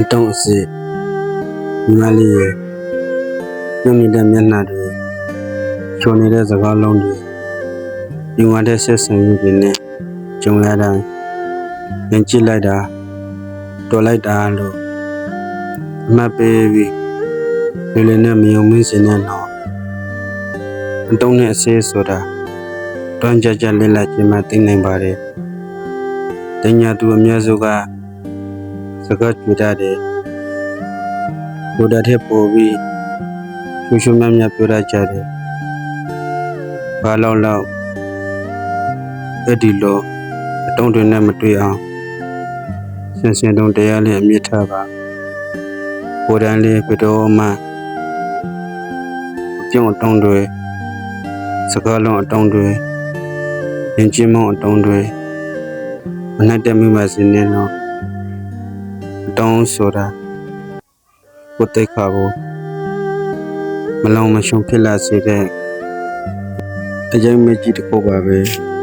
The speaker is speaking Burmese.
အတုံးအစစ်ညီမလေးရဲ့ပြုံးနေတဲ့မျက်နှာတွေချိုနေတဲ့စကားလုံးတွေညီမတဲ့ဆက်ဆံရေးတွေနဲ့ကြုံရတိုင်းရင်ကြည့်လိုက်တာတော်လိုက်တာလို့အမှတ်ပေးပြီးလူလည်းနဲ့မယုံမင်းစင်နဲ့တော့အတုံးနဲ့အစစ်ဆိုတာတွန်းကြကြလက်လက်ချင်းမှသိနိုင်ပါတယ်တညာသူအများစုကစကားကြွတတ်တယ်လူတတ်တဲ့ပို့ပြီးရှုမြတ်ပြောတတ်ကြတယ်ဘာလောက်အဲ့ဒီလိုအတုံးတွေနဲ့မတွေ့အောင်စင်တုံတရားလေးအမြင့်ထားပါကိုယ်တန်းလေးဘယ်တော့မှပြုံးအတုံးတွေစကားလုံးအတုံးတွေရင်ကျင်းမအတုံးတွေမနှက်တဲ့မိမစင်းနေတော့အတုံးဆိုတာကိုယ်တိတ်ခါဖို့မလောင်မရှုံဖြစ်လာစေတဲ့အရင်မကြီးတစ်ခုပါပဲ